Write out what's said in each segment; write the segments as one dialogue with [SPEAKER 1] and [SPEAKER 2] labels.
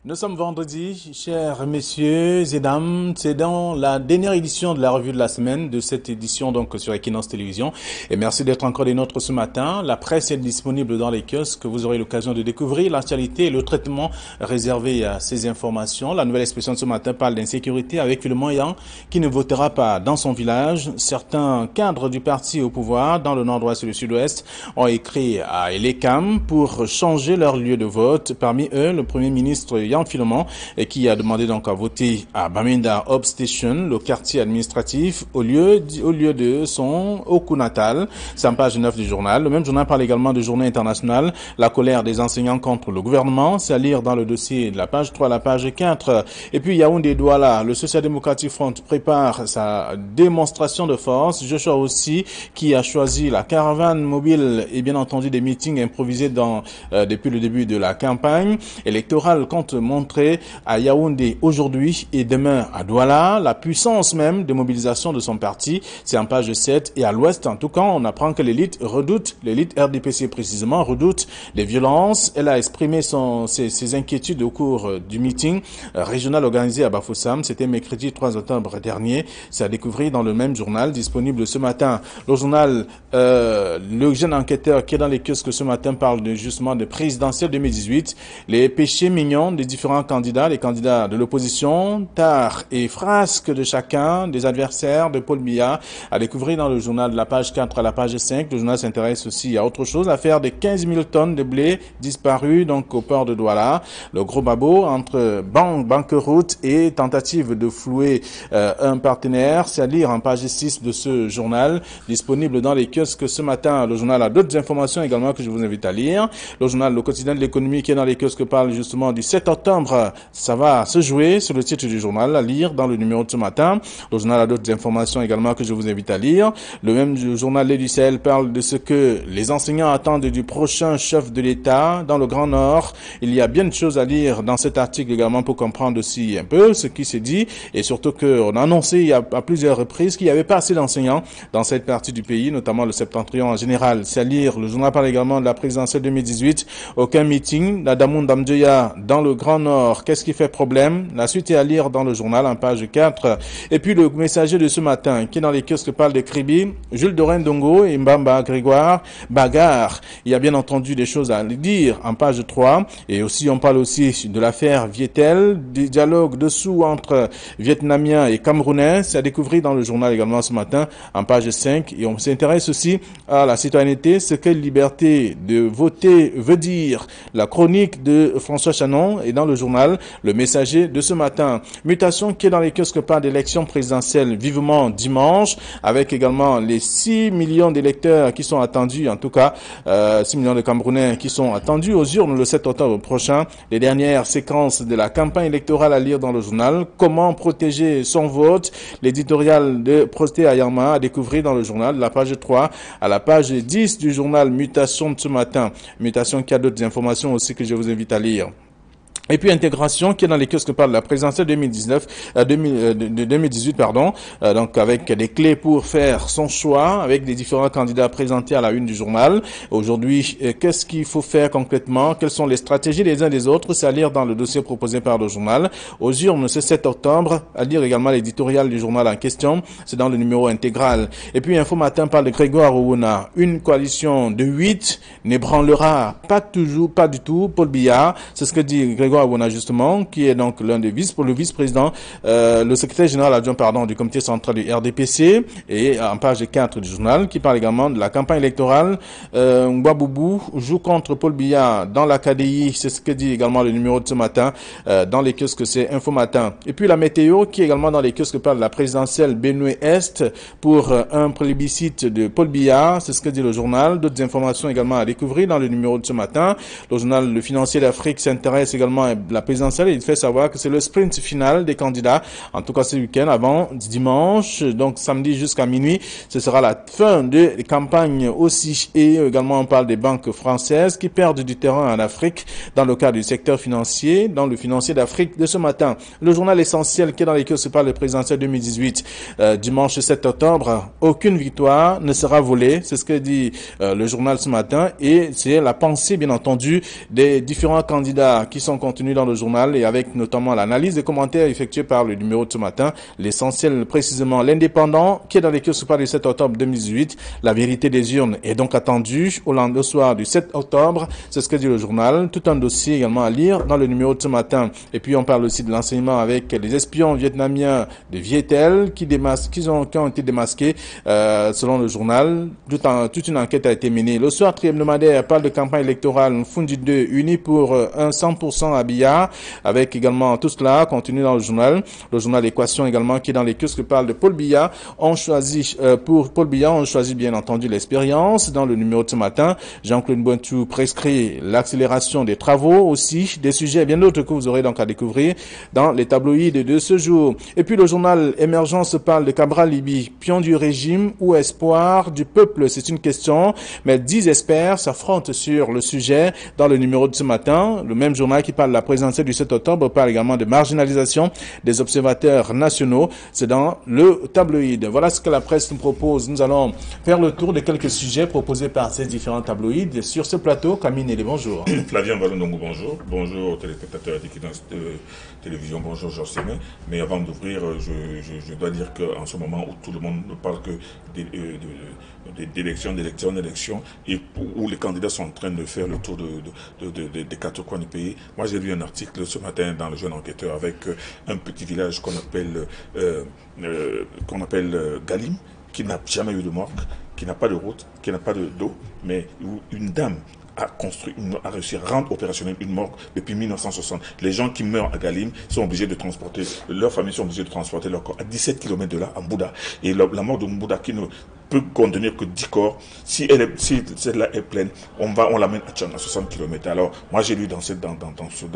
[SPEAKER 1] Nous sommes vendredi, chers messieurs et dames, c'est dans la dernière édition de la revue de la semaine de cette édition donc sur Equinox Télévision. Et merci d'être encore des nôtres ce matin. La presse est disponible dans les kiosques. Vous aurez l'occasion de découvrir l'actualité et le traitement réservé à ces informations. La nouvelle expression de ce matin parle d'insécurité avec le moyen qui ne votera pas dans son village. Certains cadres du parti au pouvoir dans le nord-ouest et le sud-ouest ont écrit à Elekam pour changer leur lieu de vote. Parmi eux, le premier ministre Philemon, qui a demandé donc à voter à Bamenda Hub Station, le quartier administratif, au lieu de son Oku natal. C'est en page 9 du journal. Le même journal parle également de journée internationale, la colère des enseignants contre le gouvernement. C'est à lire dans le dossier de la page 3 à la page 4. Et puis Yaoundé Douala, le Social Democratic Front prépare sa démonstration de force. Joshua aussi, qui a choisi la caravane mobile et bien entendu des meetings improvisés depuis le début de la campagne électorale compte montrer à Yaoundé aujourd'hui et demain à Douala la puissance même de mobilisation de son parti. C'est en page 7 et à l'ouest en tout cas on apprend que l'élite RDPC précisément redoute les violences. Elle a exprimé ses inquiétudes au cours du meeting régional organisé à Bafoussam. C'était mercredi 3 octobre dernier. C'est à découvrir dans le même journal disponible ce matin. Le journal le jeune enquêteur qui est dans les kiosques ce matin parle justement de présidentielle 2018. Les péchés mignons des différents candidats, les candidats de l'opposition, tares et frasques de chacun, des adversaires de Paul Biya, à découvrir dans le journal de la page 4 à la page 5. Le journal s'intéresse aussi à autre chose, l'affaire des 15 000 tonnes de blé disparues donc au port de Douala. Le gros babo entre banqueroute et tentative de flouer un partenaire. C'est à lire en page 6 de ce journal, disponible dans les kiosques ce matin. Le journal a d'autres informations également que je vous invite à lire. Le journal Le Quotidien de l'économie qui est dans les kiosques parle justement du 7 octobre. Ça va se jouer sur le titre du journal, à lire dans le numéro de ce matin. Le journal a d'autres informations également que je vous invite à lire. Le même journal Les du Sahel parle de ce que les enseignants attendent du prochain chef de l'État dans le Grand Nord. Il y a bien de choses à lire dans cet article également pour comprendre aussi un peu ce qui s'est dit et surtout qu'on a annoncé à plusieurs reprises qu'il n'y avait pas assez d'enseignants dans cette partie du pays, notamment le septentrion en général. C'est à lire. Le journal parle également de la présidentielle 2018. Aucun meeting. Nadamoun Damdjoya dans le Grand Nord. Qu'est-ce qui fait problème? La suite est à lire dans le journal en page 4. Et puis le messager de ce matin qui est dans les kiosques parle de Kribi, Jules Dorin Dongo et Mbamba Grégoire, bagarre. Il y a bien entendu des choses à dire en page 3. Et aussi on parle aussi de l'affaire Vietel, des dialogues dessous entre Vietnamiens et Camerounais. C'est à découvrir dans le journal également ce matin en page 5. Et on s'intéresse aussi à la citoyenneté, ce que liberté de voter veut dire. La chronique de François Chanon et dans le journal Le Messager de ce matin. Mutation qui est dans les kiosques par d'élections présidentielles vivement dimanche, avec également les 6 millions d'électeurs qui sont attendus, en tout cas 6 millions de Camerounais qui sont attendus aux urnes le 7 octobre prochain. Les dernières séquences de la campagne électorale à lire dans le journal. Comment protéger son vote? L'éditorial de Prosté Ayama à découvrir dans le journal de la page 3 à la page 10 du journal Mutation de ce matin. Mutation qui a d'autres informations aussi que je vous invite à lire. Et puis intégration qui est dans les kiosques par la présidentielle 2018 donc avec des clés pour faire son choix avec les différents candidats présentés à la une du journal. Aujourd'hui, qu'est-ce qu'il faut faire concrètement? Quelles sont les stratégies des uns des autres? C'est à lire dans le dossier proposé par le journal. Aux urnes, ce 7 octobre, à lire également l'éditorial du journal en question. C'est dans le numéro intégral. Et puis Info Matin parle de Grégoire Ououna. Une coalition de 8 n'ébranlera pas du tout Paul Biya. C'est ce que dit Grégoire Ououna justement, qui est donc l'un des le vice-président, le secrétaire général adjoint du comité central du RDPC, et en page 4 du journal, qui parle également de la campagne électorale. Ngwaboubou joue contre Paul Biya dans la KDI, c'est ce que dit également le numéro de ce matin, dans les kiosques, c'est Info Matin. Et puis la météo, qui est également dans les kiosques parle de la présidentielle Benue-Est pour un plébiscite de Paul Biya, c'est ce que dit le journal. D'autres informations également à découvrir dans le numéro de ce matin. Le journal Le Financier d'Afrique s'intéresse également à la présidentielle et il fait savoir que c'est le sprint final des candidats, en tout cas ce week-end avant dimanche, donc samedi jusqu'à minuit, ce sera la fin de campagne aussi. Et également on parle des banques françaises qui perdent du terrain en Afrique dans le cadre du secteur financier, dans le Financier d'Afrique de ce matin. Le journal essentiel qui est dans les kiosques par le présidentiel 2018, dimanche 7 octobre, aucune victoire ne sera volée, c'est ce que dit le journal ce matin, et c'est la pensée bien entendu des différents candidats qui sont contenu dans le journal et avec notamment l'analyse des commentaires effectués par le numéro de ce matin. L'essentiel précisément, l'indépendant qui est dans les kiosques par le 7 octobre 2018. La vérité des urnes est donc attendue au soir du 7 octobre. C'est ce que dit le journal. Tout un dossier également à lire dans le numéro de ce matin. Et puis on parle aussi de l'enseignement avec les espions vietnamiens de Vietel qui ont été démasqués selon le journal. Toute une enquête a été menée. Le soir hebdomadaire parle de campagne électorale Fundi 2 unis pour un 100% à Billard, avec également tout cela contenu dans le journal. Le journal Équation également qui est dans les kiosques parle de Paul Biya. Pour Paul Biya, on choisit bien entendu l'expérience. Dans le numéro de ce matin, Jean-Claude Bointou prescrit l'accélération des travaux aussi, des sujets bien d'autres que vous aurez donc à découvrir dans les tabloïds de ce jour. Et puis le journal Émergence parle de Cabral Libi, pion du régime ou espoir du peuple. C'est une question, mais 10 experts s'affrontent sur le sujet dans le numéro de ce matin. Le même journal qui parle de la présidentielle du 7 octobre parle également de marginalisation des observateurs nationaux. C'est dans le tabloïd. Voilà ce que la presse nous propose. Nous allons faire le tour de quelques sujets proposés par ces différents tabloïds. Sur ce plateau, Camille Nélé, bonjour.
[SPEAKER 2] Flavien Valondongo, bonjour. Bonjour aux téléspectateurs d'Équidens Télévision, bonjour Georges Sémé. Mais avant d'ouvrir, je dois dire qu'en ce moment où tout le monde ne parle que d'élection, et où les candidats sont en train de faire le tour des quatre coins du pays. Moi, j'ai lu un article ce matin dans le Jeune Enquêteur avec un petit village qu'on appelle Galim, qui n'a jamais eu de morgue, qui n'a pas de route, qui n'a pas d'eau, mais où une dame a réussi à rendre opérationnelle une morgue depuis 1960. Les gens qui meurent à Galim sont obligés de transporter, leurs familles sont obligées de transporter leur corps à 17 km de là, à Mbouda. Et la mort de Mbouda qui ne peut contenir que 10 corps, si celle-là est pleine, on l'amène à Tchang à 60 km. Alors, moi j'ai lu dans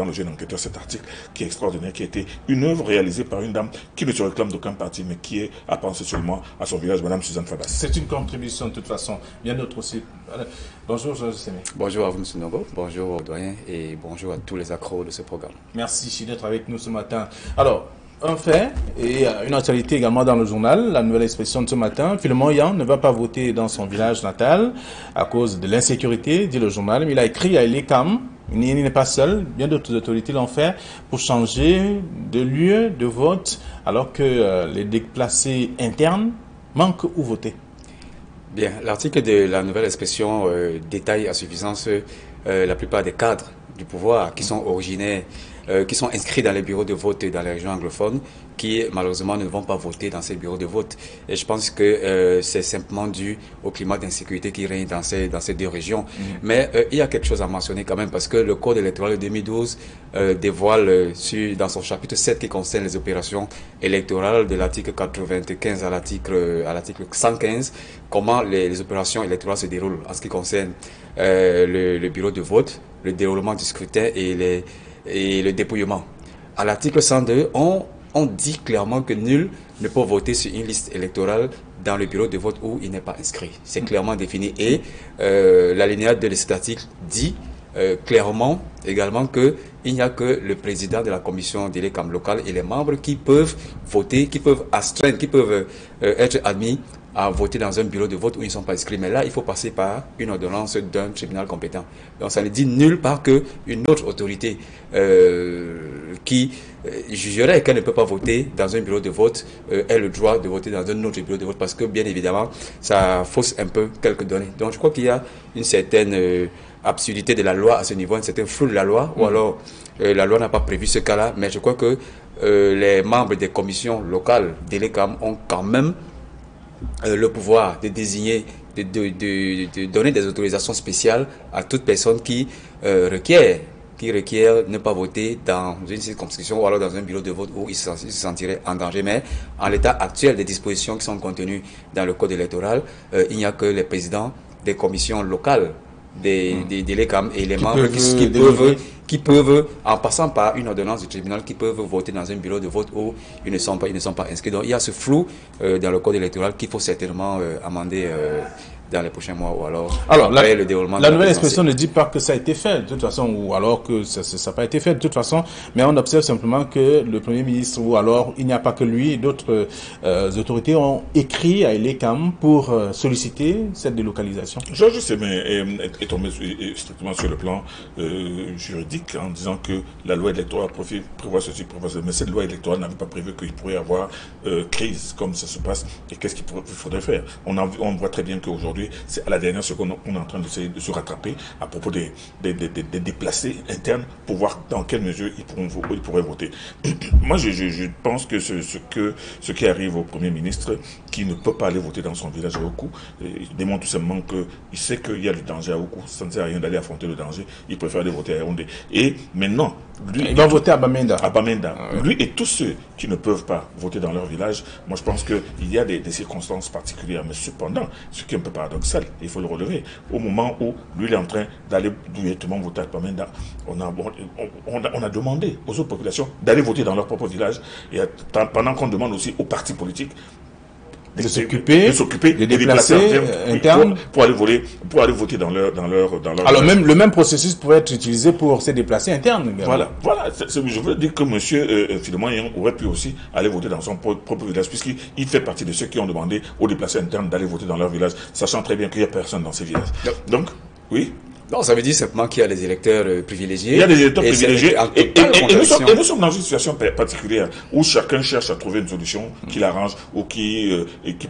[SPEAKER 2] le Jeune Enquêteur cet article qui est extraordinaire, qui a été une œuvre réalisée par une dame qui ne se réclame d'aucun parti, mais qui a pensé seulement à son village, Madame Suzanne Fabas.
[SPEAKER 1] C'est une contribution de toute façon. Bien d'autres aussi. Bonjour Georges Sémé.
[SPEAKER 3] Bonjour à vous, M. Nogo. Bonjour aux doyens et bonjour à tous les accros de ce programme.
[SPEAKER 1] Merci d'être avec nous ce matin. Alors, un fait et une actualité également dans le journal, la nouvelle expression de ce matin, Philemon Yan ne va pas voter dans son village natal à cause de l'insécurité, dit le journal. Mais il a écrit à Elécam, il n'est pas seul, bien d'autres autorités l'ont fait pour changer de lieu de vote alors que les déplacés internes manquent où voter.
[SPEAKER 3] Bien, l'article de la nouvelle expression détaille à suffisance la plupart des cadres du pouvoir qui sont originaires, qui sont inscrits dans les bureaux de vote dans les régions anglophones, qui malheureusement ne vont pas voter dans ces bureaux de vote. Et je pense que c'est simplement dû au climat d'insécurité qui règne dans ces deux régions. Mais il y a quelque chose à mentionner quand même, parce que le Code électoral de 2012 dévoile dans son chapitre 7 qui concerne les opérations électorales, de l'article 95 à l'article 115, comment les opérations électorales se déroulent en ce qui concerne le bureau de vote, le déroulement du scrutin et le dépouillement. À l'article 102, on dit clairement que nul ne peut voter sur une liste électorale dans le bureau de vote où il n'est pas inscrit. C'est clairement défini. Et l'alinéa de cet article dit clairement également qu'il n'y a que le président de la commission d'Élecam locale et les membres qui peuvent voter, qui peuvent astreindre, qui peuvent être admis à voter dans un bureau de vote où ils ne sont pas inscrits. Mais là, il faut passer par une ordonnance d'un tribunal compétent. Donc, ça ne dit nulle part qu'une autre autorité qui jugerait qu'elle ne peut pas voter dans un bureau de vote ait le droit de voter dans un autre bureau de vote, parce que, bien évidemment, ça fausse un peu quelques données. Donc, je crois qu'il y a une certaine absurdité de la loi à ce niveau, un certain flou de la loi, ou alors la loi n'a pas prévu ce cas-là, mais je crois que les membres des commissions locales d'Élecam ont quand même le pouvoir de désigner, de donner des autorisations spéciales à toute personne qui requiert ne pas voter dans une circonscription ou alors dans un bureau de vote où il se sentirait en danger. Mais en l'état actuel des dispositions qui sont contenues dans le code électoral, il n'y a que les présidents des commissions locales des l'ECAM et les membres qui peuvent, en passant par une ordonnance du tribunal, qui peuvent voter dans un bureau de vote où ils ne sont pas inscrits. Donc il y a ce flou dans le code électoral qu'il faut certainement amender dans les prochains mois ou alors
[SPEAKER 1] après
[SPEAKER 3] le déroulement
[SPEAKER 1] la
[SPEAKER 3] de
[SPEAKER 1] nouvelle
[SPEAKER 3] présidentielle.
[SPEAKER 1] expression ne dit pas que ça a été fait de toute façon, ou alors que ça n'a pas été fait de toute façon, mais on observe simplement que le Premier ministre, ou alors il n'y a pas que lui, d'autres autorités ont écrit à Elekam pour solliciter cette délocalisation.
[SPEAKER 2] Je sais, mais est tombé strictement sur le plan juridique en disant que la loi électorale prévoit ceci, prévoit ceci. Mais cette loi électorale n'avait pas prévu qu'il pourrait y avoir crise comme ça se passe. Et qu'est-ce qu'il faudrait faire? On voit très bien qu'aujourd'hui, c'est à la dernière seconde qu'on est en train de se rattraper à propos des déplacés internes pour voir dans quelle mesure ils pourraient voter. Moi, je pense que ce qui arrive au Premier ministre, qui ne peut pas aller voter dans son village à Oku, il démontre tout simplement qu'il sait qu'il y a le danger à Oku. Ça ne sert à rien d'aller affronter le danger. Il préfère aller voter à Yaoundé. Et maintenant,
[SPEAKER 1] il va voter à Bamenda.
[SPEAKER 2] À Bamenda. Lui et tous ceux qui ne peuvent pas voter dans leur village, moi je pense qu'il y a des circonstances particulières. Mais cependant, ce qui est un peu paradoxal, il faut le relever, au moment où lui il est en train d'aller directement voter à Bamenda, on a demandé aux autres populations d'aller voter dans leur propre village. Et pendant qu'on demande aussi aux partis politiques
[SPEAKER 1] de s'occuper
[SPEAKER 2] des
[SPEAKER 1] déplacés internes
[SPEAKER 2] pour aller voter dans leur
[SPEAKER 1] alors même le même processus pourrait être utilisé pour ces déplacés internes.
[SPEAKER 2] Voilà. Je veux dire que monsieur Philemon aurait pu aussi aller voter dans son propre village, puisqu'il fait partie de ceux qui ont demandé aux déplacés internes d'aller voter dans leur village, sachant très bien qu'il n'y a personne dans ces villages. Donc, oui.
[SPEAKER 3] Non, ça veut dire simplement qu'il y a des électeurs privilégiés.
[SPEAKER 2] Il y a des électeurs privilégiés. Et nous sommes dans une situation particulière où chacun cherche à trouver une solution qui l'arrange ou qui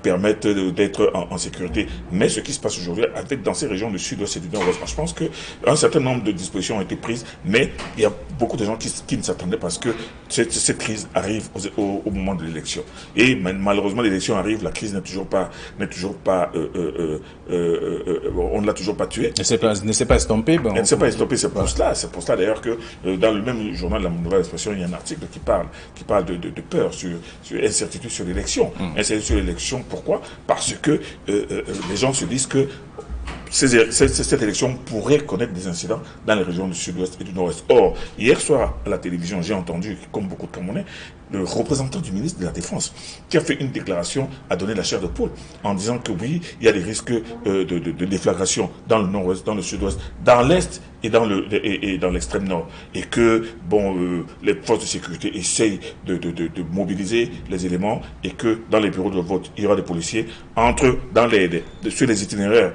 [SPEAKER 2] permette d'être en sécurité. Mais ce qui se passe aujourd'hui, dans ces régions du sud-ouest et du nord-ouest, je pense qu'un certain nombre de dispositions ont été prises, mais il y a beaucoup de gens qui ne s'attendaient parce que cette crise arrive au moment de l'élection. Et malheureusement, l'élection arrive, la crise n'est toujours pas, on ne l'a toujours pas tuée.
[SPEAKER 1] Ne s'est pas estompé.
[SPEAKER 2] Elle ne s'est pas estompée, c'est pour cela. C'est pour cela d'ailleurs que dans le même journal, la Nouvelle Expression, il y a un article qui parle de peur, sur incertitude sur l'élection. Incertitude sur l'élection, pourquoi? Parce que les gens se disent que cette élection pourrait connaître des incidents dans les régions du sud-ouest et du nord-ouest. Or, hier soir, à la télévision, j'ai entendu, comme beaucoup de Camerounais, le représentant du ministre de la Défense, qui a fait une déclaration, a donné la chair de poule, en disant que oui, il y a des risques de déflagration dans le nord-ouest, dans le sud-ouest, dans l'est et dans l'extrême nord. Et que, les forces de sécurité essayent de mobiliser les éléments et que dans les bureaux de vote, il y aura des policiers sur les itinéraires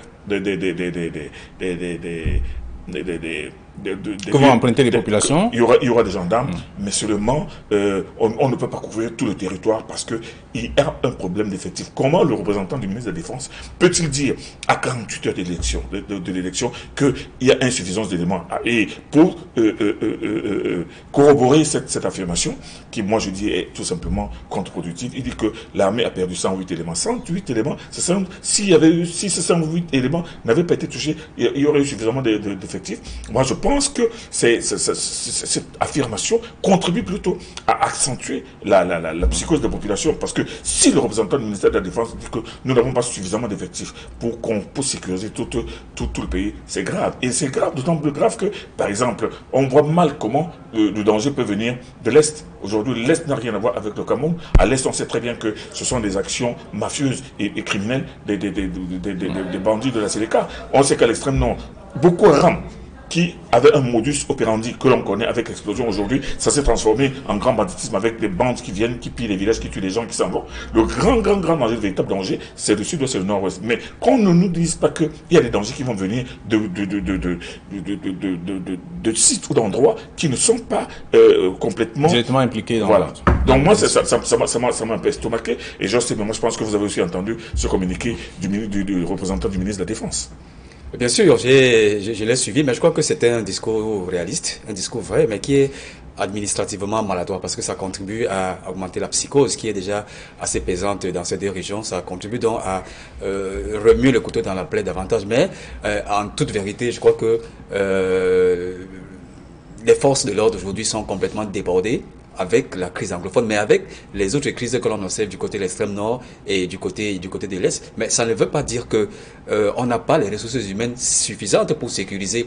[SPEAKER 1] comment emprunter les populations?
[SPEAKER 2] Il y aura des gendarmes, mais seulement on ne peut pas couvrir tout le territoire parce qu'il y a un problème d'effectif. Comment le représentant du ministre de la Défense peut-il dire à 48 heures de l'élection qu'il y a insuffisance d'éléments? Et pour corroborer cette affirmation, qui moi je dis est tout simplement contre-productive, il dit que l'armée a perdu 108 éléments. 108 éléments, si ces 108 éléments n'avaient pas été touchés, il y aurait eu suffisamment d'effectifs. Moi je pense que cette affirmation contribue plutôt à accentuer la psychose de la population, parce que si le représentant du ministère de la Défense dit que nous n'avons pas suffisamment d'effectifs pour sécuriser tout le pays, c'est grave. Et c'est grave, d'autant plus grave que, par exemple, on voit mal comment le danger peut venir de l'Est. Aujourd'hui, l'Est n'a rien à voir avec le Cameroun. À l'Est, on sait très bien que ce sont des actions mafieuses et criminelles des bandits de la Séléka. On sait qu'à l'extrême nord, beaucoup rament, qui avait un modus operandi que l'on connaît avec l'explosion aujourd'hui, ça s'est transformé en grand banditisme avec des bandes qui viennent, qui pillent les villages, qui tuent les gens, qui s'en vont. Le grand danger, le véritable danger, c'est le sud-ouest, c'est le nord-ouest. Mais qu'on ne nous dise pas qu'il y a des dangers qui vont venir de sites ou d'endroits qui ne sont pas complètement
[SPEAKER 1] directement impliqués dans
[SPEAKER 2] voilà. Donc moi, ça m'a un peu estomaqué. Et je pense que vous avez aussi entendu ce communiqué du représentant du ministre de la Défense.
[SPEAKER 3] Bien sûr, je l'ai suivi, mais je crois que c'était un discours réaliste, un discours vrai, mais qui est administrativement maladroit, parce que ça contribue à augmenter la psychose qui est déjà assez pesante dans ces deux régions. Ça contribue donc à remuer le couteau dans la plaie davantage. Mais en toute vérité, je crois que les forces de l'ordre aujourd'hui sont complètement débordées. avec la crise anglophone, mais avec les autres crises que l'on observe du côté de l'extrême nord et du côté de l'est. Mais ça ne veut pas dire que on n'a pas les ressources humaines suffisantes pour sécuriser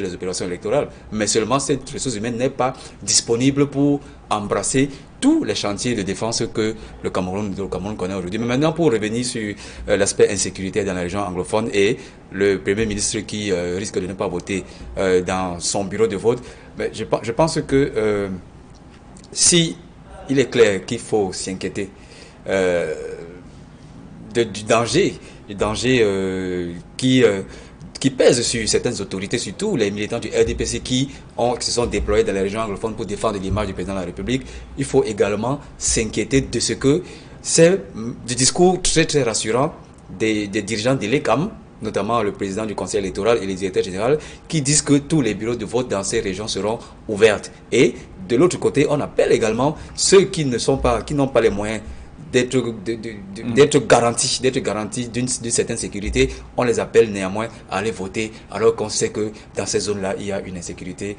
[SPEAKER 3] les opérations électorales. Mais seulement cette ressource humaine n'est pas disponible pour embrasser tous les chantiers de défense que le Cameroun connaît aujourd'hui. Mais maintenant, pour revenir sur l'aspect insécurité dans la région anglophone et le Premier ministre qui risque de ne pas voter dans son bureau de vote, mais je pense que si il est clair qu'il faut s'inquiéter du danger qui pèse sur certaines autorités, surtout les militants du RDPC qui se sont déployés dans les régions anglophones pour défendre l'image du président de la République, il faut également s'inquiéter de ce que c'est du discours très très rassurant des dirigeants de l'ECAM, notamment le président du conseil électoral et les directeurs généraux, qui disent que tous les bureaux de vote dans ces régions seront ouverts. Et de l'autre côté, on appelle également ceux qui n'ont pas les moyens d'être garantis d'une certaine sécurité, on les appelle néanmoins à aller voter, alors qu'on sait que dans ces zones-là, il y a une insécurité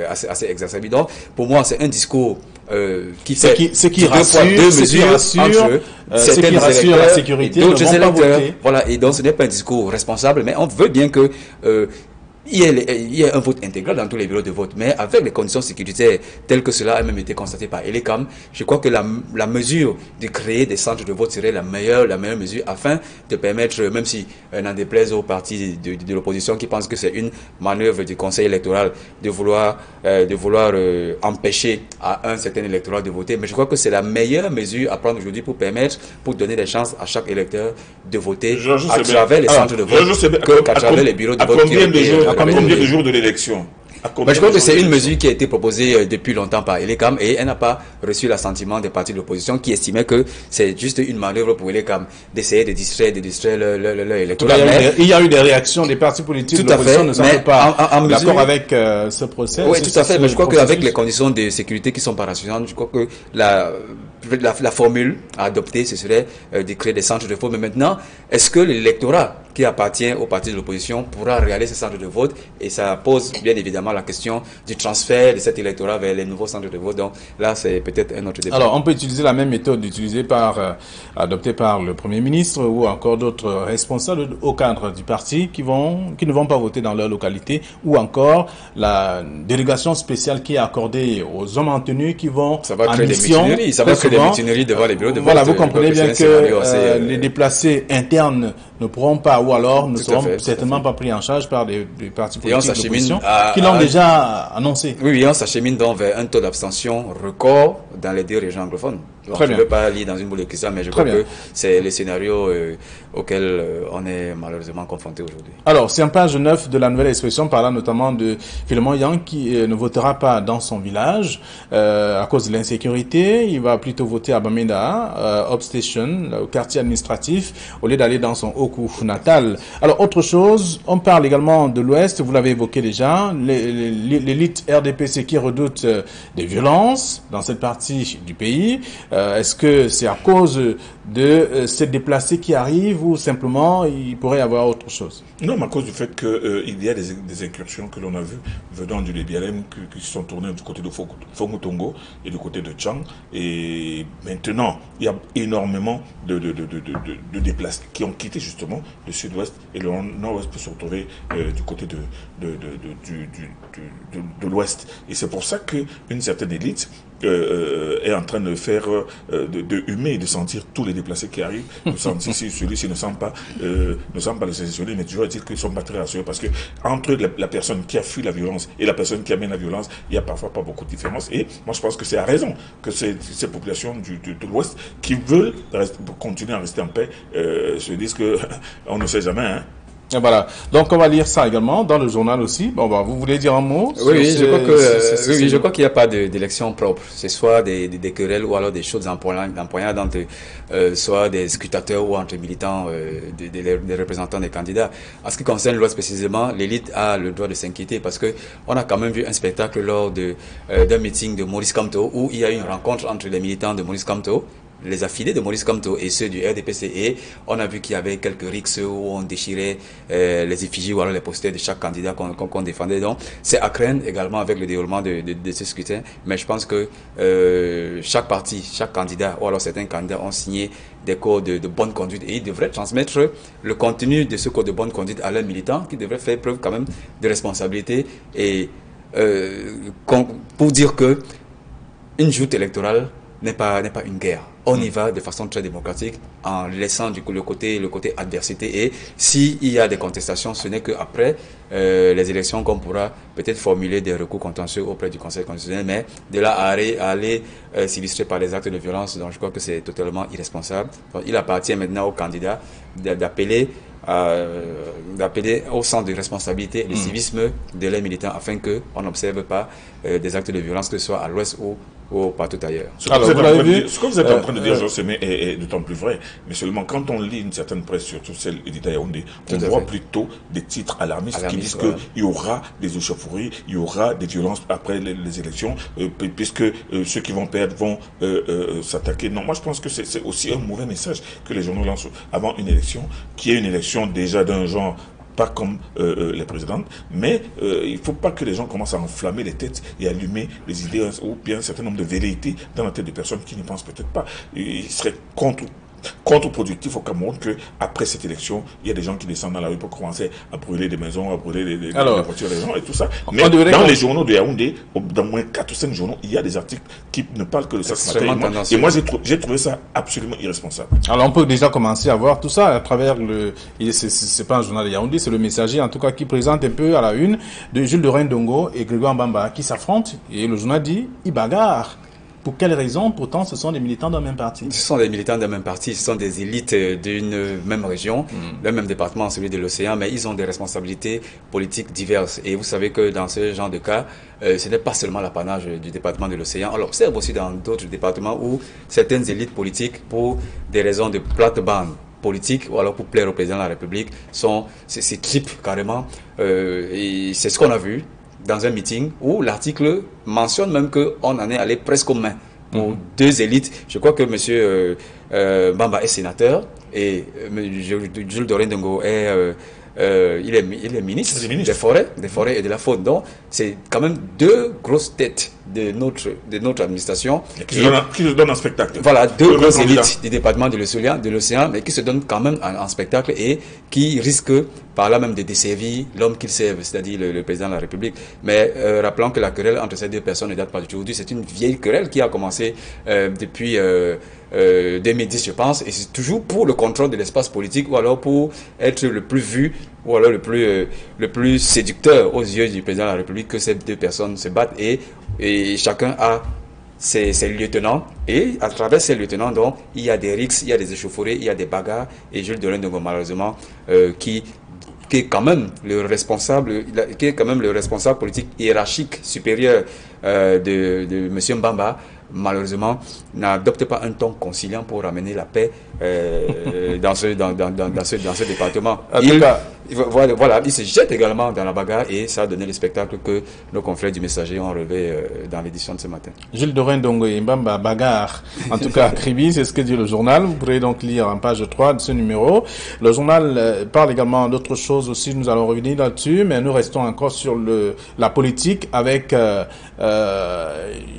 [SPEAKER 3] assez exacerbée. Donc, pour moi, c'est un discours qui fait deux poids, deux mesures entre certains électeurs la sécurité, d'autres électeurs. Voilà, et donc ce n'est pas un discours responsable, mais on veut bien que il y a un vote intégral dans tous les bureaux de vote, mais avec les conditions sécuritaires telles que cela a même été constaté par Elecam, je crois que la mesure de créer des centres de vote serait la meilleure mesure afin de permettre, même si n'en déplaise aux partis de l'opposition qui pensent que c'est une manœuvre du conseil électoral de vouloir empêcher à un certain électorat de voter, mais je crois que c'est la meilleure mesure à prendre aujourd'hui pour donner des chances à chaque électeur de voter à travers les centres de vote qu'à travers les bureaux de vote.
[SPEAKER 2] Combien de jours de l'élection?
[SPEAKER 3] Je crois que c'est une mesure qui a été proposée depuis longtemps par Elecam et elle n'a pas reçu l'assentiment des partis de l'opposition qui estimaient que c'est juste une manœuvre pour Elecam d'essayer de distraire l'électorat.
[SPEAKER 1] Il y a eu des réactions des partis politiques de l'opposition ne sont pas d'accord avec ce procès.
[SPEAKER 3] Oui, tout à fait, mais je crois qu'avec les conditions de sécurité qui sont pas rassurantes, je crois que la formule à adopter, ce serait de créer des centres de vote. Mais maintenant, est-ce que l'électorat qui appartient aux partis de l'opposition pourra réaliser ces centres de vote? Et ça pose bien évidemment la question du transfert de cet électorat vers les nouveaux centres de vote. Donc là, c'est peut-être un autre débat.
[SPEAKER 1] Alors, on peut utiliser la même méthode adoptée par le Premier ministre ou encore d'autres responsables au cadre du parti qui ne vont pas voter dans leur localité, ou encore la délégation spéciale qui est accordée aux hommes en tenue qui vont en mission.
[SPEAKER 3] Ça va créer des mutineries devant les bureaux de vote.
[SPEAKER 1] Voilà, vous comprenez bien que les déplacés internes ne pourront pas, ou alors ne seront certainement pas pris en charge par des partis politiques d'opposition qui l'ont déjà annoncé.
[SPEAKER 3] Oui, on s'achemine donc vers un taux d'abstention record dans les deux régions anglophones. Donc, je ne peux pas lire dans une boule de cristal, mais je crois que c'est le scénario auquel on est malheureusement confronté aujourd'hui.
[SPEAKER 1] Alors, c'est en page 9 de la nouvelle expression parlant notamment de Philemon Yang qui ne votera pas dans son village à cause de l'insécurité. Il va plutôt voter à Bamenda, Upstation, au quartier administratif, au lieu d'aller dans son Oku natal. Alors, autre chose, on parle également de l'Ouest, vous l'avez évoqué déjà, l'élite RDPC qui redoute des violences dans cette partie du pays. Est-ce que c'est à cause de ces déplacés qui arrivent ou simplement il pourrait y avoir autre chose?
[SPEAKER 2] Non, mais à cause du fait qu'il y a des incursions que l'on a vues venant du Lébialem qui sont tournées du côté de Fongotongo et du côté de Tchang. Et maintenant, il y a énormément de déplacés qui ont quitté justement le sud-ouest et le nord-ouest pour se retrouver du côté de l'ouest. Et c'est pour ça qu'une certaine élite est en train de faire de humer et de sentir tous les déplacés qui arrivent, de sentir si celui-ci ne sent pas le sélectionner, mais toujours dire qu'ils ne sont pas très rassurés parce que entre la personne qui a fui la violence et la personne qui amène la violence, il n'y a parfois pas beaucoup de différence. Et moi je pense que c'est à raison que ces populations de l'Ouest qui veulent continuer à rester en paix se disent que on ne sait jamais, hein.
[SPEAKER 1] Et voilà. Donc on va lire ça également dans le journal aussi. Bon, bah, vous voulez dire un mot?
[SPEAKER 3] Oui, je crois qu'il n'y a pas d'élection propre. C'est soit des querelles ou alors des choses empoignades entre soit des scrutateurs ou entre militants, des représentants des candidats. En ce qui concerne l'Ouest précisément, l'élite a le droit de s'inquiéter parce que on a quand même vu un spectacle lors d'un meeting de Maurice Kamto où il y a eu une rencontre entre les militants de Maurice Kamto les affiliés de Maurice Kamto et ceux du RDPC. Et on a vu qu'il y avait quelques rixes où on déchirait les effigies ou alors les posters de chaque candidat qu'on défendait. Donc, c'est à craindre également avec le déroulement de ce scrutin. Mais je pense que chaque parti, chaque candidat, ou alors certains candidats ont signé des codes de bonne conduite et ils devraient transmettre le contenu de ce code de bonne conduite à leurs militants qui devraient faire preuve quand même de responsabilité et pour dire que une joute électorale n'est pas une guerre. On y va de façon très démocratique en laissant du coup le côté adversité. Et s'il y a des contestations, ce n'est qu'après les élections qu'on pourra peut-être formuler des recours contentieux auprès du Conseil constitutionnel. Mais de là à aller s'illustrer par des actes de violence, donc je crois que c'est totalement irresponsable. Donc, il appartient maintenant aux candidats d'appeler au sens de responsabilité et de civisme de les militants afin qu'on n'observe pas des actes de violence, que ce soit à l'ouest ou partout ailleurs.
[SPEAKER 2] Ce que vous êtes en train de dire, José, est d'autant plus vrai. Mais seulement quand on lit une certaine presse, surtout celle d'État Yaoundé, on voit plutôt des titres alarmistes qui disent qu'il y aura des échauffourées, il y aura des violences après les élections, puisque ceux qui vont perdre vont s'attaquer. Non, moi je pense que c'est aussi un mauvais message que les journaux lancent avant une élection, qui est une élection déjà d'un genre pas comme les présidentes, mais il ne faut pas que les gens commencent à enflammer les têtes et allumer les idées ou bien un certain nombre de velléités dans la tête des personnes qui n'y pensent peut-être pas. Il serait contre-productif au Cameroun que après cette élection, il y a des gens qui descendent dans la rue pour commencer à brûler des maisons, à brûler les voitures des gens et tout ça. Mais dans les journaux de Yaoundé, dans moins 4 ou 5 journaux, il y a des articles qui ne parlent que de ça ce matin. Et moi, j'ai trouvé ça absolument irresponsable.
[SPEAKER 1] Alors, on peut déjà commencer à voir tout ça à travers c'est pas un journal de Yaoundé, c'est le Messager, en tout cas, qui présente un peu à la une de Jules de Rendongo et Grégoire Mbamba qui s'affrontent. Et le journal dit, ils bagarrent. Pour quelles raisons? Pourtant, ce sont des militants d'un même parti.
[SPEAKER 3] Ce sont des militants d'un même parti, ce sont des élites d'une même région, d'un même département, celui de l'océan, mais ils ont des responsabilités politiques diverses. Et vous savez que dans ce genre de cas, ce n'est pas seulement l'apanage du département de l'océan. On l'observe aussi dans d'autres départements où certaines élites politiques, pour des raisons de plate-bande politique ou alors pour plaire au président de la République, c'est tripes carrément. Et c'est ce qu'on a vu dans un meeting où l'article mentionne même qu'on en est allé presque aux mains pour deux élites. Je crois que M. Mbamba est sénateur et Jules Dorendongo il est ministre des forêts et de la faune. Donc, c'est quand même deux grosses têtes de notre administration.
[SPEAKER 2] Qui se donnent un spectacle.
[SPEAKER 3] Voilà, deux grosses élites du département de l'océan, mais qui se donnent quand même un spectacle et qui risquent par là même de desservir l'homme qu'ils servent, c'est-à-dire le président de la République. Mais rappelons que la querelle entre ces deux personnes ne date pas d'aujourd'hui. C'est une vieille querelle qui a commencé depuis 2010, je pense, et c'est toujours pour le contrôle de l'espace politique ou alors pour être le plus vu ou alors le plus séducteur aux yeux du président de la République que ces deux personnes se battent et chacun a ses lieutenants et à travers ces lieutenants donc il y a des rixes, il y a des échauffourées, il y a des bagarres et Jules Dorendongo malheureusement qui est quand même le responsable politique hiérarchique supérieur de M. Mbamba, malheureusement, n'adopte pas un ton conciliant pour ramener la paix dans ce département. Il se jette également dans la bagarre et ça a donné le spectacle que nos confrères du Messager ont relevé dans l'édition de ce matin.
[SPEAKER 1] Gilles Dorendongo et Mbamba bagarre. En tout cas, Kribi, c'est ce que dit le journal. Vous pourrez donc lire en page 3 de ce numéro. Le journal parle également d'autres choses aussi. Nous allons revenir là-dessus, mais nous restons encore sur la politique avec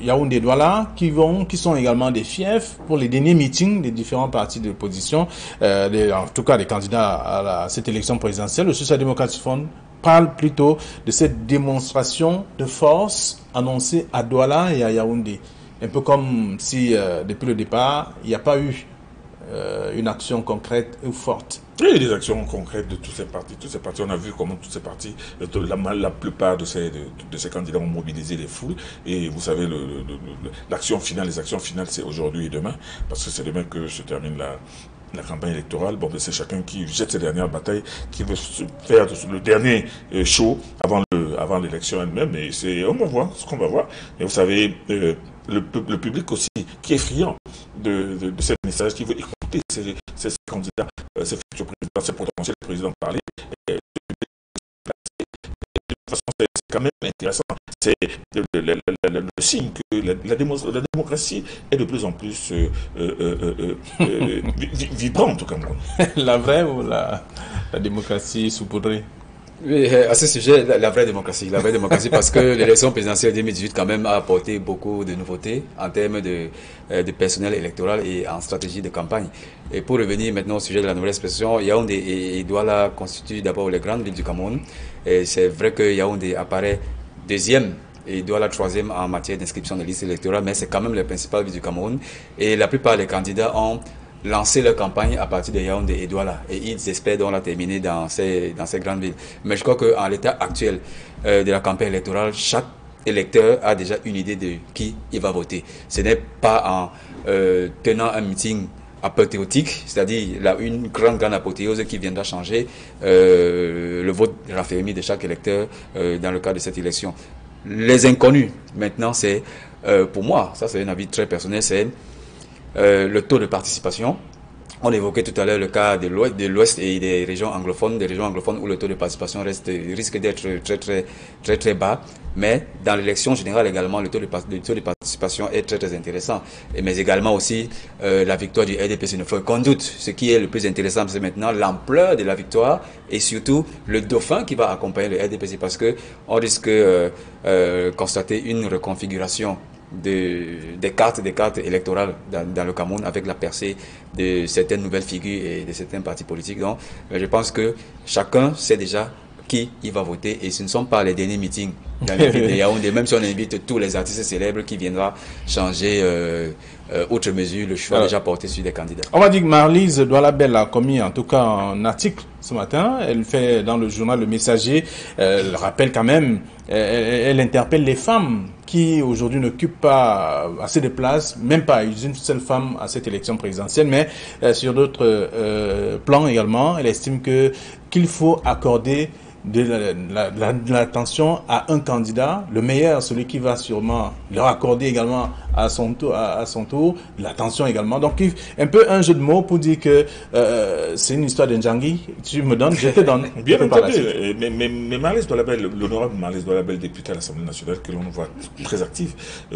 [SPEAKER 1] Yaoundé Douala qui sont également des fiefs pour les derniers meetings des différents partis de l'opposition, en tout cas des candidats à cette élection présidentielle. Le Social Democratic Front parle plutôt de cette démonstration de force annoncée à Douala et à Yaoundé. Un peu comme si, depuis le départ, il n'y a pas eu une action concrète ou forte.
[SPEAKER 2] Il y a des actions concrètes de tous ces partis. Tous ces partis, on a vu comment tous ces partis, la plupart de ces candidats ont mobilisé les foules. Et vous savez, l'action finale, les actions finales, c'est aujourd'hui et demain, parce que c'est demain que se termine la campagne électorale. Bon, c'est chacun qui jette ses dernières batailles, qui veut faire le dernier show avant l'élection elle-même. Et on va voir ce qu'on va voir. Et vous savez, le public aussi, qui est friand de ces messages, qui veut écouter ces candidats, ces futurs présidents, ces potentiels présidents parler. De toute façon, quand même intéressant. C'est le signe que la démocratie est de plus en plus vibrante au Cameroun.
[SPEAKER 1] La vraie ou la démocratie saupoudrée?
[SPEAKER 3] Oui, à ce sujet, la vraie démocratie parce que l'élection présidentielle 2018 quand même a apporté beaucoup de nouveautés en termes de personnel électoral et en stratégie de campagne. Et pour revenir maintenant au sujet de la nouvelle expression, Yaoundé et Douala constituent d'abord les grandes villes du Cameroun. Et c'est vrai que Yaoundé apparaît deuxième et Douala troisième en matière d'inscription de liste électorale, mais c'est quand même les principales villes du Cameroun. Et la plupart des candidats ont lancer leur campagne à partir de Yaoundé et Douala et ils espèrent donc la terminer dans ces grandes villes. Mais je crois qu'en l'état actuel de la campagne électorale, chaque électeur a déjà une idée de qui il va voter. Ce n'est pas en tenant un meeting apothéotique, c'est-à-dire une grande apothéose qui viendra changer le vote raffermi de chaque électeur dans le cadre de cette élection. Les inconnus, maintenant, c'est, pour moi, ça c'est un avis très personnel, c'est le taux de participation. On évoquait tout à l'heure le cas de l'Ouest et des régions anglophones où le taux de participation risque d'être très bas. Mais dans l'élection générale également, le taux de participation est très intéressant. Mais également aussi la victoire du RDPC ne fait aucun doute. Ce qui est le plus intéressant, c'est maintenant l'ampleur de la victoire et surtout le dauphin qui va accompagner le RDPC parce que on risque constater une reconfiguration des cartes électorales dans le Cameroun avec la percée de certaines nouvelles figures et de certains partis politiques. Donc, je pense que chacun sait déjà qui il va voter et ce ne sont pas les derniers meetings dans les villes de Yaoundé, même si on invite tous les artistes célèbres qui viendront changer outre mesure le choix déjà porté sur des candidats.
[SPEAKER 1] On va dire que Marlise Douala-Bel a commis en tout cas un article ce matin. Elle fait dans le journal Le Messager, elle rappelle quand même, elle interpelle les femmes qui aujourd'hui n'occupent pas assez de place, même pas une seule femme à cette élection présidentielle, mais sur d'autres plans également. Elle estime qu'il faut accorder de l'attention à un candidat, le meilleur, celui qui va sûrement leur accorder également à son tour l'attention également. Donc un peu un jeu de mots pour dire que c'est une histoire d'un Djangui. Tu me donnes, je te donne.
[SPEAKER 2] Bien entendu, mais Marlise Douala-Bel, l'honorable Marlise Douala-Bel, députée à l'Assemblée nationale, que l'on voit très active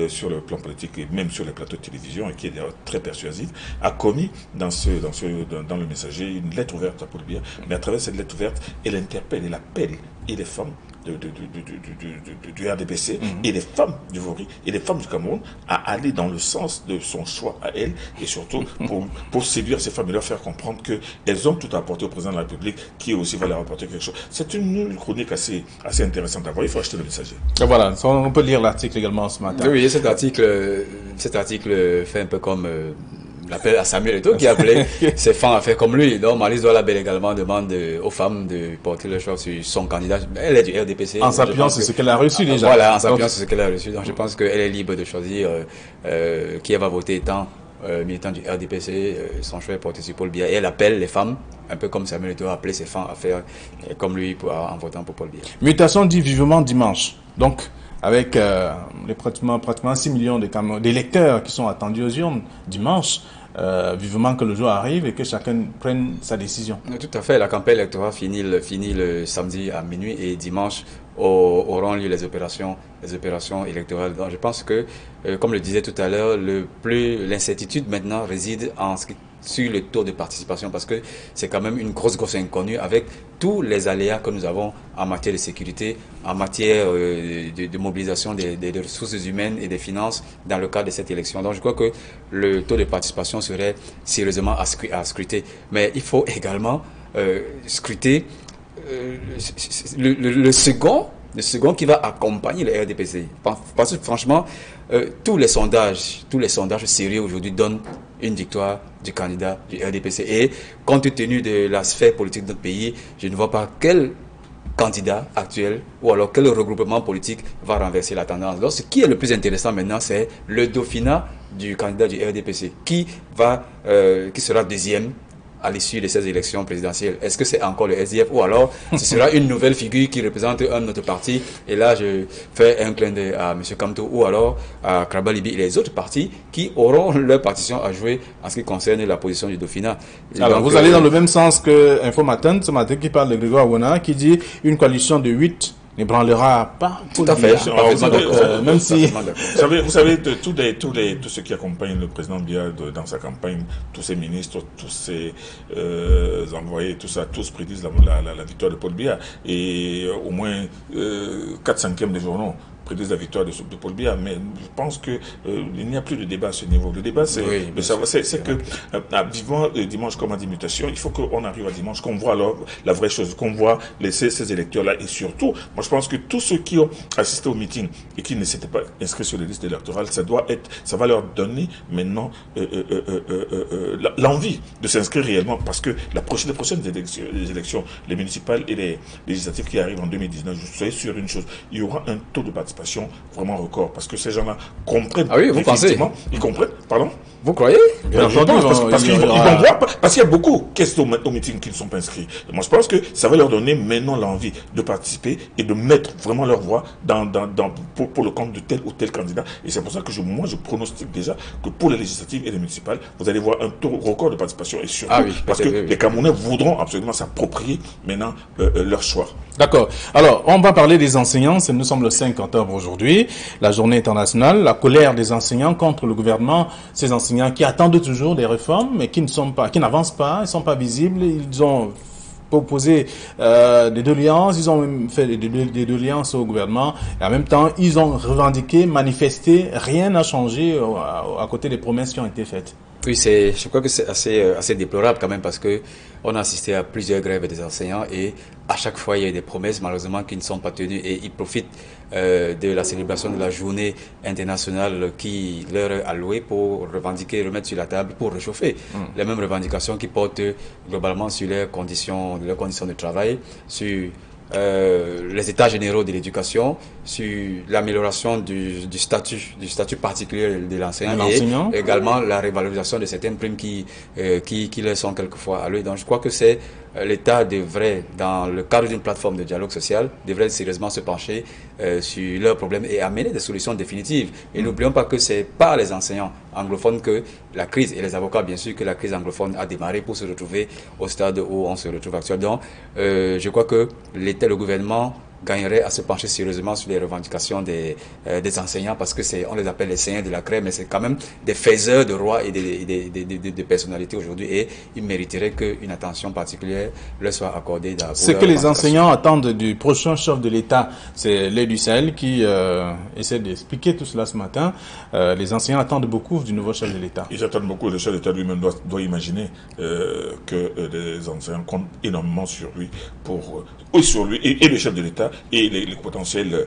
[SPEAKER 2] sur le plan politique et même sur les plateaux de télévision et qui est d'ailleurs très persuasive, a commis dans le Messager une lettre ouverte à Paul Biya. Mais à travers cette lettre ouverte, elle interpelle, elle appelle et les femmes du RDPC et les femmes du Vori et les femmes du Cameroun à aller dans le sens de son choix à elle et surtout pour séduire ces femmes et leur faire comprendre qu'elles ont tout à apporter au président de la République qui aussi va leur apporter quelque chose. C'est une chronique assez intéressante à voir. Il faut acheter le Messager.
[SPEAKER 1] Et voilà, on peut lire l'article également ce matin.
[SPEAKER 3] Oui, cet article fait un peu comme l'appel à Samuel Eto'o qui appelait ses femmes à faire comme lui. Donc Marlise Douala-Bel également demande aux femmes de porter le choix sur son candidat. Elle est du RDPC.
[SPEAKER 1] En s'appuyant sur ce qu'elle a reçu déjà.
[SPEAKER 3] Voilà, en s'appuyant sur ce qu'elle a reçu. Donc je pense qu'elle est libre de choisir qui elle va voter étant militant du RDPC. Son choix est porté sur Paul Biya. Et elle appelle les femmes, un peu comme Samuel Eto'o a appelé ses femmes à faire comme lui en votant pour Paul Biya.
[SPEAKER 1] Mutation dit vivement dimanche. Donc, avec les pratiquement 6 millions d'électeurs qui sont attendus aux urnes dimanche, vivement que le jour arrive et que chacun prenne sa décision.
[SPEAKER 3] Tout à fait, la campagne électorale finit le samedi à minuit et dimanche auront lieu les opérations électorales. Donc je pense que, comme le disait tout à l'heure, l'incertitude maintenant réside sur le taux de participation parce que c'est quand même une grosse inconnue avec tous les aléas que nous avons en matière de sécurité, en matière de mobilisation des ressources humaines et des finances dans le cadre de cette élection. Donc je crois que le taux de participation serait sérieusement à scruter. Mais il faut également scruter le second qui va accompagner le RDPC. Parce que franchement, tous les sondages sérieux aujourd'hui donnent une victoire du candidat du RDPC. Et compte tenu de la sphère politique de notre pays, je ne vois pas quel candidat actuel ou alors quel regroupement politique va renverser la tendance. Donc, ce qui est le plus intéressant maintenant, c'est le dauphinat du candidat du RDPC qui sera deuxième à l'issue de ces élections présidentielles. Est-ce que c'est encore le SDF ou alors ce sera une nouvelle figure qui représente un autre parti? Et là, je fais un clin d'œil à M. Kamto ou alors à Kraba Libi et les autres partis qui auront leur partition à jouer en ce qui concerne la position du Dauphinat.
[SPEAKER 1] Alors, vous allez dans le même sens que Info Matin, ce matin, qui parle de Grégoire Awona, qui dit une coalition de 8 n'ébranlera pas.
[SPEAKER 3] Tout à fait.
[SPEAKER 1] Même si...
[SPEAKER 2] Vous savez, tous ceux qui accompagnent le président Biya dans sa campagne, tous ses ministres, tous ses envoyés, tout ça, tous prédisent la victoire de Paul Biya. Et au moins 4/5 des journaux prédisent la victoire de Paul Biya, mais je pense que il n'y a plus de débat à ce niveau. Le débat, c'est que vivant dimanche comme à mutation, il faut qu'on arrive à dimanche, qu'on voit alors la vraie chose, qu'on voit ces électeurs-là, et surtout, moi je pense que tous ceux qui ont assisté au meeting et qui ne s'étaient pas inscrits sur les listes électorales, ça va leur donner maintenant l'envie de s'inscrire réellement, parce que les prochaines élections, les municipales et les législatives qui arrivent en 2019, je suis sûr d'une chose, il y aura un taux de participation vraiment record, parce que ces gens-là comprennent.
[SPEAKER 3] Ah oui, vous pensez?
[SPEAKER 2] Ils comprennent, pardon?
[SPEAKER 3] Vous croyez?
[SPEAKER 2] Parce qu'ils vont voir, parce qu'il y a beaucoup qui sont au meeting qui ne sont pas inscrits. Et moi, je pense que ça va leur donner maintenant l'envie de participer et de mettre vraiment leur voix pour le compte de tel ou tel candidat. Et c'est pour ça que je pronostique déjà que pour les législatives et les municipales, vous allez voir un taux record de participation, et surtout parce que les Camerounais voudront absolument s'approprier maintenant leur choix.
[SPEAKER 1] D'accord. Alors, on va parler des enseignants. Nous sommes le 5 octobre aujourd'hui, la journée internationale. La colère des enseignants contre le gouvernement, ces enseignants qui attendent toujours des réformes, mais qui n'avancent pas, ils ne sont pas visibles. Ils ont proposé des doléances, ils ont même fait des doléances au gouvernement, et en même temps, ils ont revendiqué, manifesté. Rien n'a changé à côté des promesses qui ont été faites.
[SPEAKER 3] Oui, je crois que c'est assez déplorable quand même, parce que on a assisté à plusieurs grèves des enseignants, et à chaque fois il y a des promesses malheureusement qui ne sont pas tenues, et ils profitent de la célébration de la journée internationale qui leur est allouée pour revendiquer, remettre sur la table, pour réchauffer les mêmes revendications qui portent globalement sur leurs conditions de travail, sur les états généraux de l'éducation, sur l'amélioration du statut particulier de l'enseignant, et également la révalorisation de certaines primes qui leur sont quelquefois allouées. Donc je crois que l'État devrait, dans le cadre d'une plateforme de dialogue social, devrait sérieusement se pencher sur leurs problèmes et amener des solutions définitives. Et n'oublions pas que c'est par les enseignants anglophones que la crise, et les avocats bien sûr, que la crise anglophone a démarré pour se retrouver au stade où on se retrouve actuellement. Donc je crois que le gouvernement gagnerait à se pencher sérieusement sur les revendications des enseignants, parce que on les appelle les seigneurs de la crème, mais c'est quand même des faiseurs de rois et des personnalités aujourd'hui, et ils mériteraient qu'une attention particulière leur soit accordée.
[SPEAKER 1] Ce que les enseignants attendent du prochain chef de l'État, c'est l'aide du Sahel qui essaie d'expliquer tout cela ce matin. Les enseignants attendent beaucoup du nouveau chef de l'État.
[SPEAKER 2] Ils attendent beaucoup. Le chef de l'État lui-même doit imaginer que les enseignants comptent énormément sur lui, et le chef de l'État et les potentiels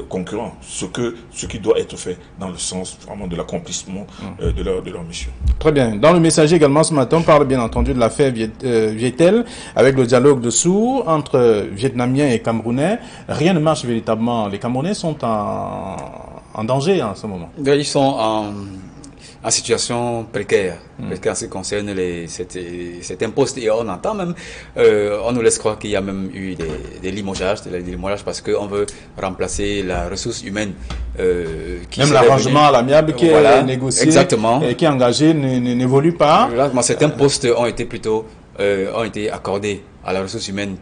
[SPEAKER 2] concurrents, ce qui doit être fait dans le sens vraiment de l'accomplissement de leur mission.
[SPEAKER 1] Très bien. Dans le messager également ce matin, on parle bien entendu de l'affaire Vietel, avec le dialogue de sourds entre Vietnamiens et Camerounais. Rien ne marche véritablement. Les Camerounais sont en danger en ce moment.
[SPEAKER 3] Ils sont en situation précaire en ce qui concerne certains postes, et on entend même, on nous laisse croire qu'il y a même eu des limogeages, parce qu'on veut remplacer la ressource humaine
[SPEAKER 1] même l'arrangement à l'amiable qui est négocié,
[SPEAKER 3] exactement,
[SPEAKER 1] et qui est engagé n'évolue pas.
[SPEAKER 3] Certains postes ont été accordés à la ressource humaine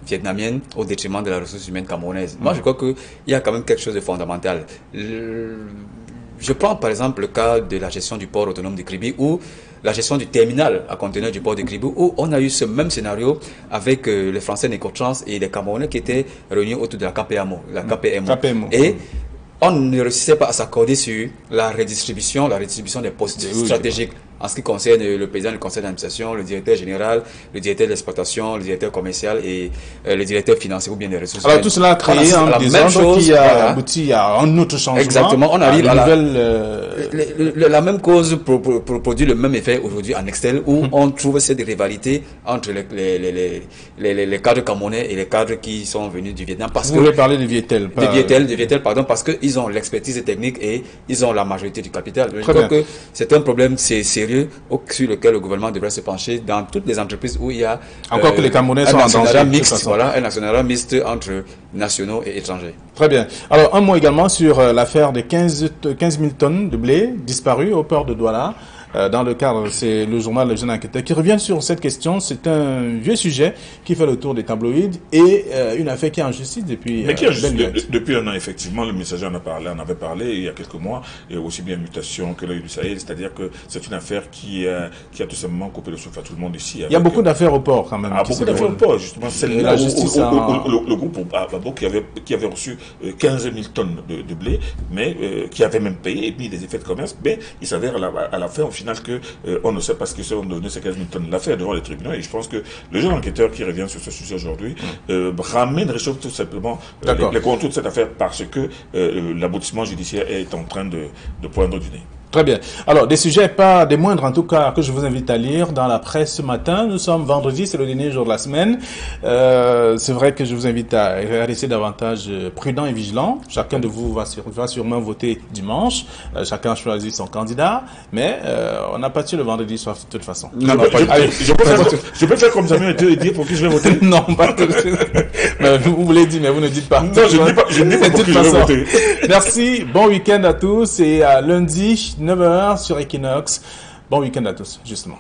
[SPEAKER 3] vietnamienne au détriment de la ressource humaine camerounaise. Moi je crois qu'il y a quand même quelque chose de fondamental. Je prends par exemple le cas de la gestion du port autonome de Kribi, ou la gestion du terminal à conteneurs du port de Kribi, où on a eu ce même scénario avec les Français Nécotrans et les Camerounais qui étaient réunis autour de la KPMO. Et on ne réussissait pas à s'accorder sur la redistribution des postes stratégiques. En ce qui concerne le président du conseil d'administration, le directeur général, le directeur d'exploitation, le directeur commercial et le directeur financier ou bien des ressources.
[SPEAKER 1] Alors tout cela a créé un désordre qui a abouti à un autre changement.
[SPEAKER 3] Exactement, on arrive à la même cause produit le même effet aujourd'hui en Excel, où on trouve cette rivalité entre les cadres camerounais et les cadres qui sont venus du Vietnam.
[SPEAKER 1] Vous voulez parler de Vietel,
[SPEAKER 3] parce qu'ils ont l'expertise technique et ils ont la majorité du capital. Je crois que c'est un problème sérieux sur lequel le gouvernement devrait se pencher dans toutes les entreprises où il y a
[SPEAKER 1] encore que les Camerounais sont en danger
[SPEAKER 3] mixte, un actionnariat mixte entre nationaux et étrangers.
[SPEAKER 1] Très bien. Alors un mot également sur l'affaire des 15 000 tonnes de blé disparues au port de Douala. dans le cadre, c'est le journal Le Jeune Enquêteur qui revient sur cette question. C'est un vieux sujet qui fait le tour des tabloïds et une affaire qui est en justice depuis
[SPEAKER 2] depuis un an, effectivement. Le Messager en avait parlé il y a quelques mois, et aussi bien Mutation que l'Œil du Sahel, c'est-à-dire que c'est une affaire qui a tout simplement coupé le souffle à tout le monde ici.
[SPEAKER 1] Il y a beaucoup d'affaires au port quand même.
[SPEAKER 2] Beaucoup d'affaires au port, justement. Celle-là où le groupe Babo qui avait reçu 15 000 tonnes de blé, mais qui avait même payé et mis des effets de commerce, mais il s'avère à la fin, au final, que on ne sait pas ce qu'ils se sont donné ces 15 000 tonnes. L'affaire devant les tribunaux, et je pense que le jeune enquêteur qui revient sur ce sujet aujourd'hui réchauffe tout simplement les contours de cette affaire, parce que l'aboutissement judiciaire est en train de poindre du nez.
[SPEAKER 1] Très bien. Alors, des sujets pas des moindres, en tout cas, que je vous invite à lire dans la presse ce matin. Nous sommes vendredi, c'est le dernier jour de la semaine. C'est vrai que je vous invite à rester davantage prudent et vigilant. Chacun de vous va sûrement voter dimanche. Chacun choisit son candidat. Mais on n'a pas tué le vendredi soir, de toute façon.
[SPEAKER 2] Je peux faire comme Samuel et dire pour qui je vais voter.
[SPEAKER 1] Non, pas tout. Mais vous voulez dire, mais vous ne dites pas.
[SPEAKER 2] Non, je ne dis pas pour qui je vais voter.
[SPEAKER 1] Merci, bon week-end à tous et à lundi, 9h sur Equinox. Bon week-end à tous, justement.